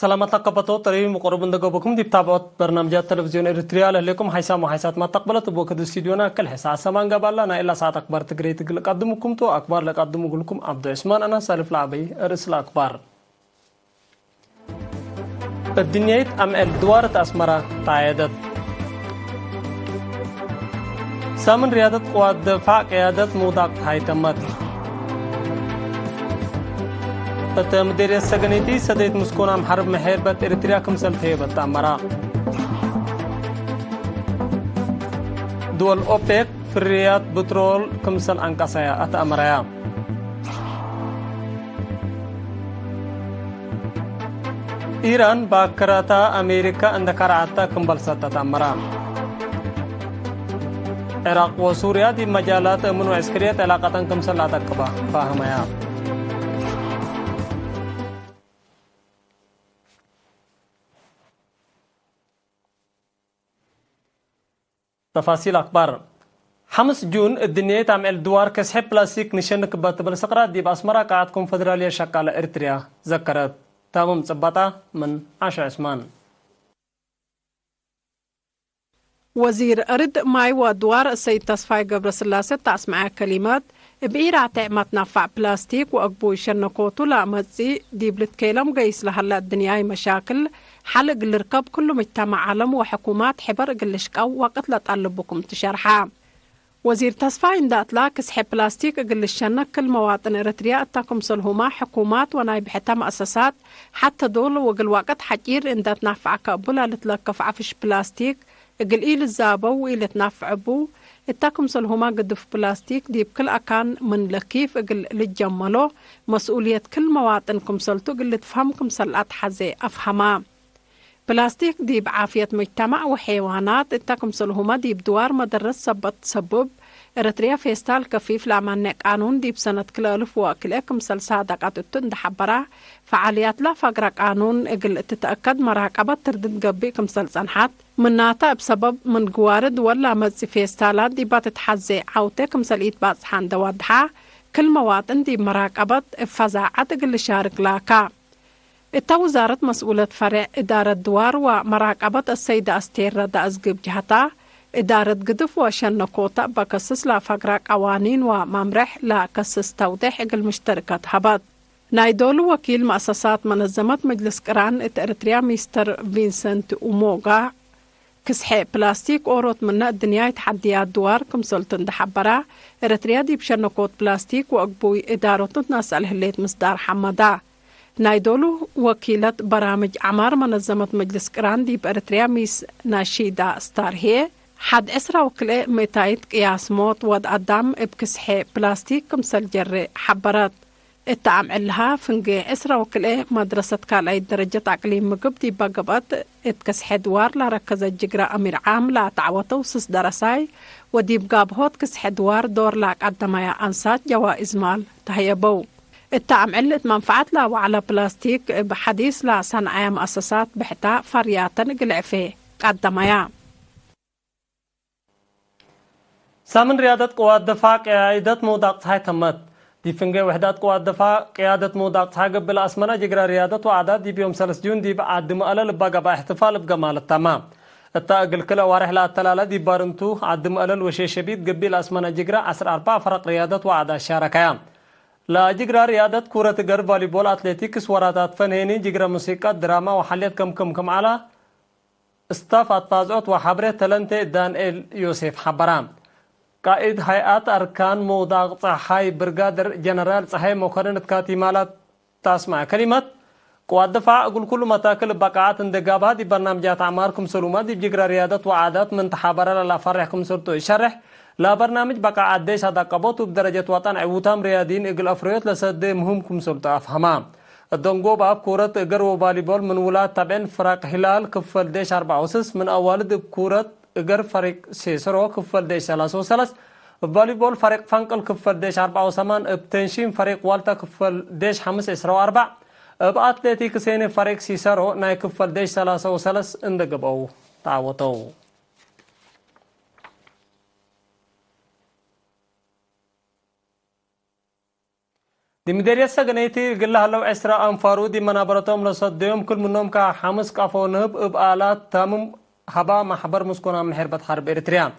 سلامات قبطو طريق مقرب بكم دي بتابعوا برنامجات تلفزيون إريتريا لكم حيسام وحيسات ما تقبلت بوكد استديونا كل حسا سمان قبلنا إلا ساعة أكبر تقري تقل قدمكم تو أكبر لقدمكم لكم عبد عثمان أنا سالف لعبي أرسل أكبر الدنيا أم الدوار أسمرة تعيدت سامن رياضة قوات دفاع قيادة موضاق هاي تمت مدير السجنيتي سديت مسكون عم حرب محاربة إريتريا كمسل ثيبت أمرا دول أوبك في الرياض بترول كمسل أنقصيا أتأمريا إيران باكراتا أمريكا اندكارعتا كمبل ستة أمرا عراق وسوريا دي مجالات أمن وعسكرية علاقة كمسل لا تقبا فاهميا تفاصيل أكبر 5 جون الدنيا تعمل دوار كسحب بلاستيك نشنك باتبل سقرات دي بأسمرة قاعد كونفدرالية شكالة إريتريا ذكرت تامم صباطة من عشا عثمان وزير أرد ماي ودوار السيد تصفاي قبر سلاسة تسمع كلمات بإيرا تعمت نفع بلاستيك وأقبوي شنكوتو لا مزي ديبلت كيلم قيس لهلا الدنيا مشاكل حلق الركب كل مجتمع عالم وحكومات حبر قلشكو وقت لا تقلبكم تشرحا وزير تصفاي اندات لاك سحب بلاستيك قلشنك كل مواطن إريتريا اتاكم صلهما حكومات ونايب حتى مؤسسات حتى دول وقل وقت حجير اندات نفع كابولا لتلقف عفش بلاستيك اقل إيل الزابو وإيل تنافع بو اتاكم صلهما قدف بلاستيك دي بكل أكان من لكيف اقل لتجملو مسؤولية كل مواطنكم صلتو قل تفهمكم صلات حزي أفهما بلاستيك دي بعافية مجتمع وحيوانات اتاكم صلهما دي بدوار مدرس سبت سبب إريتريا فيستال كفيف لعمانك قانون دي بسنة كل ألف وكلكم سلسادقات التندحبرا فعاليات لا فقر قانون اقل تتأكد مراقبة تردد قبيكم سلسانحات مناتا بسبب من قوارد ولا مزي فيستالات دي باتتحزي عوتكم سليت باسحان دوادحا كل مواطن دي مراقبة فزاعة اقل شارك لاكا اتا وزارة مسؤولة فرع إدارة دوار ومراقبة السيدة أستير ردا أزقب جهتا إدارة قدف وشنكوتا بكسس لا فقر قوانين وممرح لا كسس توضيح اقل مشتركات هبط نايدولو وكيل مؤسسات منظمة مجلس قران إريتريا مستر فينسنت أوموغا كسحي بلاستيك أوروت من الدنيا تحديات دوار كمسلطن دحبرا إريتريا دي بشنكوت بلاستيك وأقبوي إدارة ناس الهليت مصدار حمدا نايدولو وكيلة برامج عمار منظمة مجلس قران دي بإريتريا ميس ناشيدا ستارهي حد إسرا وكلي ميتايت قياس موت ود أدام بكسحي بلاستيك كمسل جري حبرات التعامل لها فنجي إسرا وكلي مدرسة كالاي درجة عقليم مقب دي باقبات اتكسحي دوار لا ركزت جقرا أمير عام لا تعوتو سس درساي ودي بقابهوت كسحي دوار دور لاك قدمايا أنسات جوائز مال تهيبو التعامل منفعت لا وعلى بلاستيك بحديث لا صنعاء مؤسسات بحتا فرياتن قلعفي قدمايا سامن رياضة قوات دفاع قيادة موضاق هاي تمت دي فنجي وحدات قوات دفاع قيادة موضاق هاي قبل أسمنا جقرا رياضة وعداد دي بيوم 3 جون دي بعد مقلل بقى احتفال بجمال التمام التاقل كلا وارح لا التلالة دي بارنتو عد مقلل وشي شبيد قبل أسمنا جقرا 4 فرق رياضة وعدا شاركيان لا جقرا رياضة كرة قرب فوليبول أتليتيكس ورادات فنهيني جقرا موسيقى دراما وحليت كم على استاف أطفازوت وحبره تلنتي دانيل يوسف حبرام قائد هيئات أركان موضاق صحاي برغادر جنرال صحاي مقارنة كاتي مالات تسمع كلمة قوات دفاع أقول كل متاكل بقاعات اندقابها دي برنامجات عماركم سلومات دي بجقرا رياضة وعادات من تحابرة لا فرحكم سرطو يشرح لا برنامج بقاعات ديش هذا قبوت بدرجة وطن عوتام رياضين اقل أفريوت لسد مهمكم سلطة أفهمام الدنقو باب كورة اقر وفاليبول من ولاد تابعين فرق هلال كفل ديش 4 وسس من أوالد كورة اقر فريق سيسرو كفل ديش 3 وسلس فاليبول فريق فانقل كفل ديش 4 وثمان بتنشين فريق والتا كفل ديش 5 إسرو 4 بأتليتيك سيني فريق سيسرو ناي كفل ديش 3 وسلس اندقبو تعوطو دي مديرية سجنيتي قال لها لو عسرا أنفارو دي منابرتهم لصديهم كل منهم كحمس كافو نهب بآلات تامم هبا محبر مسكونا من حربة حرب إريتريا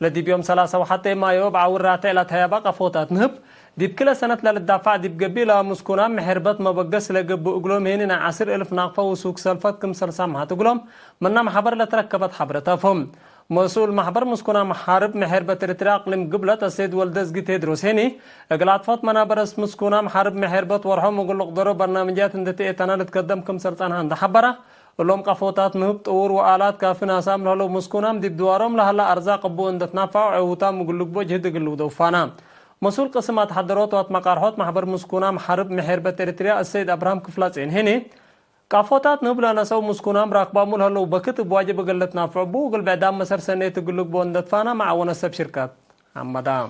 لدي بيوم 3 وحتى ما يوب عور راتع لتهيبا قفوتات نهب دي بكل سنة للدافع دي بقبيلة مسكونا من حربة ما بقس لقب أقلوم هنا 10,000 ناقفة وسوق سلفات كم سلسام هاتقلوم منا محبر لتركبت حبرتها فهم مسؤول محبر مسكونا محارب محربة إريتريا أقلم قبلة السيد والدز جيت هيدروس هني اقلعت فات منابرس مسكونا محارب محربة ورحم وقل قدروا برنامجات اندتي اتنا لتقدم كم سلطان هند حبرة اللهم قفوتات نهب طور وآلات كافنا سام لهلو مسكونام دي بدوارهم لهلا أرزاق بو اندت نافع وعوتام وقلوك بو جهد قلوك دوفانا مسؤول قسمات حضرات وات مقارحات محبر مسكونا محارب محربة إريتريا السيد أبراهام كفلاتين هني كافوتات نبلا نسو مسكونام راقبامو لهلو بكت بواجب قلت نافع بو قل بعدام مسار سنة قلوك بو اندت فانا مع ونسب شركات عمدام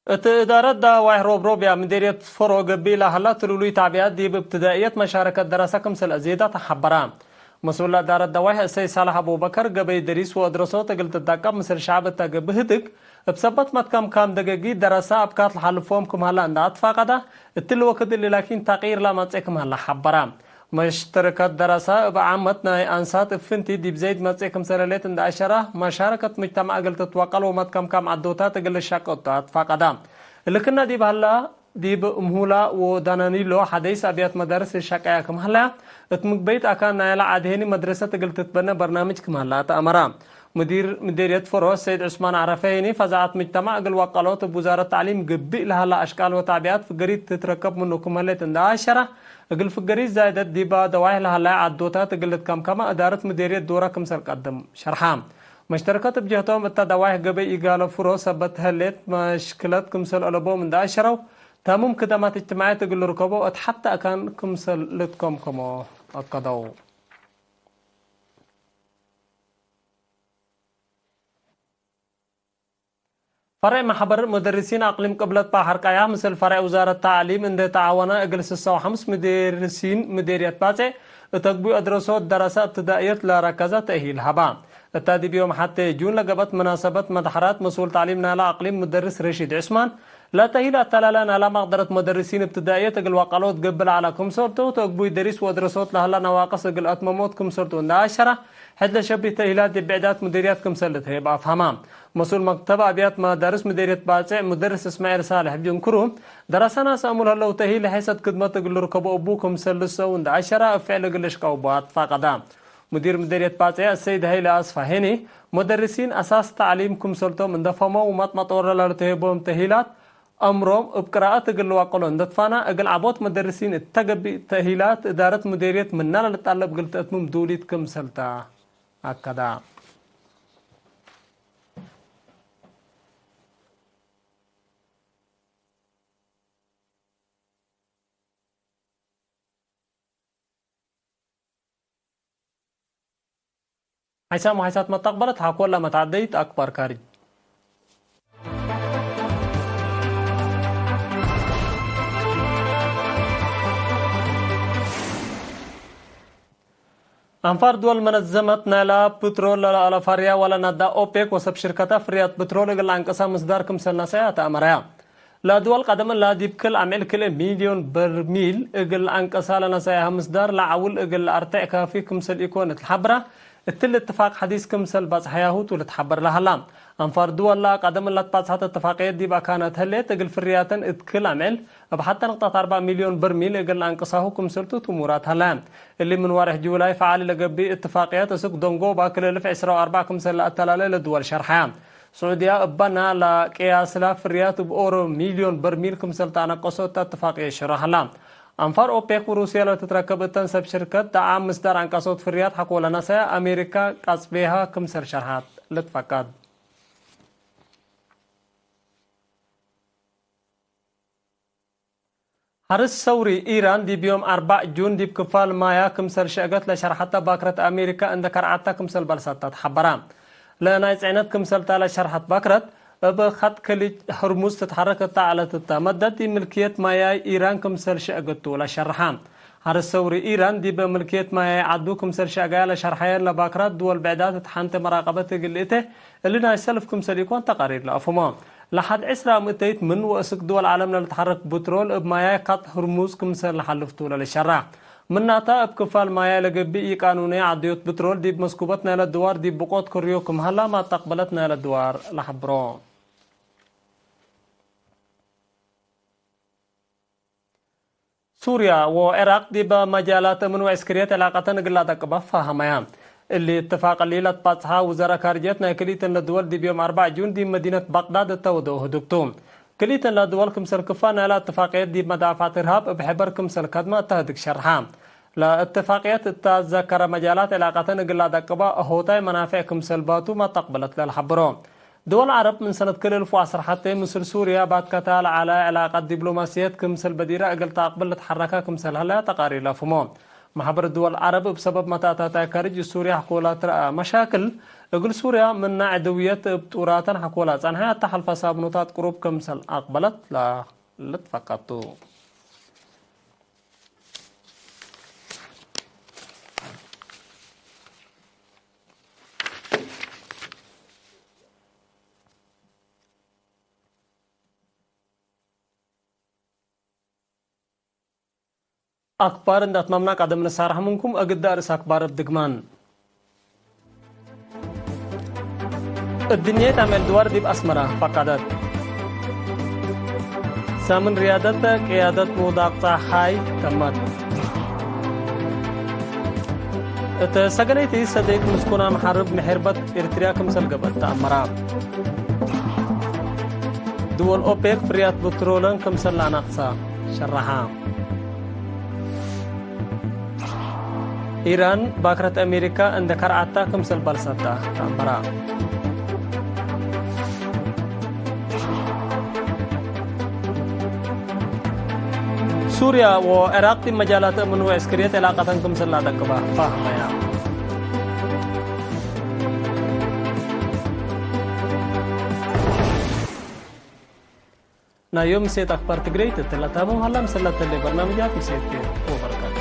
إدارة دواعي روبيا مديرية فرو قبيلة هلا تلولي تعبيات دي بابتدائية مشاركة دراسة كمسل أزيدة تحبران مسؤول إدارة دواعي السيد صالح أبو بكر قبي دريس وأدرسوت قلت الدقاب مثل شعب التقبهتك بسبت متكم كام دقيقي دراسة أبكات الحلفوم كم هلا عند أطفاقدا التلو وقت اللي لكن تغيير لا متسكم هلا حبران مشتركة دراسة بعمتنا أنسات فنتي دي بزيد متسكم سلالات عند 10 مشاركة مجتمع قلت تتوقل ومتكم كام عدوتات قل الشاقوت أطفاقدا اللي كنا دي بهلا دي بمهولا ودانانيلو حديث أبيات مدارس الشقايا كم هلا اتمك بيت أكان نايلا عدهيني مدرسة قلت تتبنى برنامج كم هلا تأمرا مديرية فرو السيد عثمان عرفيني فزعت مجتمع قل وقالوت بوزارة التعليم قبئ لها أشكال وتعبيات في قريد تتركب منه كم هلا عند 10 قل في قريد زايدت دي دواعي لها عدوتات قلت كم إدارة مديرية دورة كم سر قدم شرحام مشتركات بجهتهم التدواعي قبي إقالة فرو سبت هلت مشكلات كمسل ألبو من 10 تامم خدمات اجتماعية تقول ركبوا حتى أكان كمسل لتكم كمو أقضوا فرع محبر مدرسين أقليم قبلة بحر كايا مثل فرع وزارة التعليم عند تعاونا أجلس 5 مدرسين مديرية باتي تقبوا أدرسوا دراسات ابتدائية لركزة تأهيل هبا التادي بيوم حتى جون لقبت مناسبة مدحرات مسؤول تعليم نالا أقليم مدرس رشيد عثمان لا تهيل التلالا نالا مقدرة مدرسين ابتدائية تقل وقالوت قبل على كمسرتو تقبوا يدرس ودرسوت لهلا نواقص قل أتمموت كمسرتو 10 حد لشبه تهيلات بعدات مديريات كمسلت هيبقى أفهمام مسؤول مكتب أبيات مدارس مديرية باتع مدرس إسماعيل صالح بجون كروم درسنا سأمول هلو تهيل حيث خدمة تقل ركبوا أبوكم سلسوا 10 فعل قلش قوبات فقدام مدير مديرية باتع السيد هيلا أصفهاني مدرسين أساس تعليمكم سلطة من دفموا ومطمطور لارتهبهم تهيلات أمرهم بقراءة قل وقلون دفانا أقل عبوت مدرسين التقبي تهيلات إدارة مديرية من نالا لتطلب قلت أتمم دوليتكم سلطة هكذا حيث محيثات ما تقبلت حاكولا ما تعديت أكبر كارج أنفار دول منظمة نالا بترول على فاريا ولا ندا أوبك وسب شركتها فريات بترول قل انقسام مصدر كم سنة سيئة أمرها لا دول قدم لا ديب كل عمل كل مليون برميل قل انقسام لنا سيئة مصدر لعول قل أرتع كافي كم سل يكون الحبرة التل اتفاق حديث كم سل باز حياهوت ولتحبر لها لام أنفار دول لا قدم لا تباصات اتفاقيات دي كانت هلت قل فرياتن اتكل عمل بحتى نقطة 4 مليون برميل قل انقصاه كم سلتو تمورات هلام اللي من واره جولاي فعال لقبي اتفاقيات سوق دونغو باكل الف 4 كم سل التلالة لدول شرحان سعودية أبنا لقياس لا فريات بأورو مليون برميل كم سل تنقصوا اتفاقية شرح لام أنفار أوبك وروسيا لو تتركب تنسب شركة دعم مصدر انقصوا فريات حقوا لنا سيا أمريكا قصبها كم سل شرحات لتفقد حرس ثوري إيران دي بيوم 4 جون دي بكفال مايا كمسل شقت لشرحتها باكرة أمريكا عند كرعتها كمسل بلساتات حبرام لأنا يتعنت كمسل تالا شرحت باكرة بخط كلي هرمز تتحرك على تتمدد دي ملكية مايا إيران كمسل شقت ولا شرحام هرسوري إيران دي بملكية ما يعدوكم سر شاقايا لشرحيان لباكرات دول بعدات تحانت مراقبة قليته اللي نايسلفكم سليكون تقارير لأفهمهم لحد عسرة متيت من وأسك دول عالمنا لتحرك بترول بمايا قط هرموز كمسر لحلفتو للشرع من ناتا بكفال مايا لقبئي قانوني عديوت بترول دي بمسكوبتنا للدوار دي بقوت كوريوكم هلا ما تقبلتنا للدوار لحبرون سوريا وعراق دي بمجالات من وعسكريات علاقة نقلا تقبا فهميا اللي اتفاق الليلة باتحا وزارة خارجيتنا كليتن للدول دي بيوم 4 جون دي مدينة بغداد التودوه دكتوم كليتن للدول كمسل كفانا لا اتفاقيات دي مدافعات إرهاب بحبر كمسل كدمة تهدك شرحام لا اتفاقيات التذكر مجالات علاقة نقلا تقبا هوتاي منافع كمسل باتو ما تقبلت للحبرون دول العرب من سنة كل 1010 حتى مصر سوريا بعد كتال على علاقات دبلوماسيات كمسل بديرة أقل تقبل تحركها كمسل هلا تقارير لفمون محبر الدول العرب بسبب متاتاتا كارج سوريا حكولات مشاكل أقل سوريا من عدوية بطورات حكولات عنها حتى حلفة سابنوتات قروب كمسل أقبلت لا لتفقطوا أكبر إن أتمنى قدم نسارح منكم أجد أرس أكبر الدقمان الدنيا تعمل دوار دي بأسمرة فقدت سامن ريادة قيادة موداقطة حي تمت سجنيتي سديك مسكونا محارب محربت إرتريا كمسل قبل تأمرا دول أوبيك فريات بترولن كمسل لعنقصة شرحا إيران باكرت أمريكا عند كرعتا كمسل بلسطة تأمرا سوريا وعراق دي مجالات من وعسكريات علاقة كمسل لا تقبا فاهم يا نا يوم سيت أخبار تقريت التلاتة مهلا مسلات اللي برنامجات مسيت وبركاته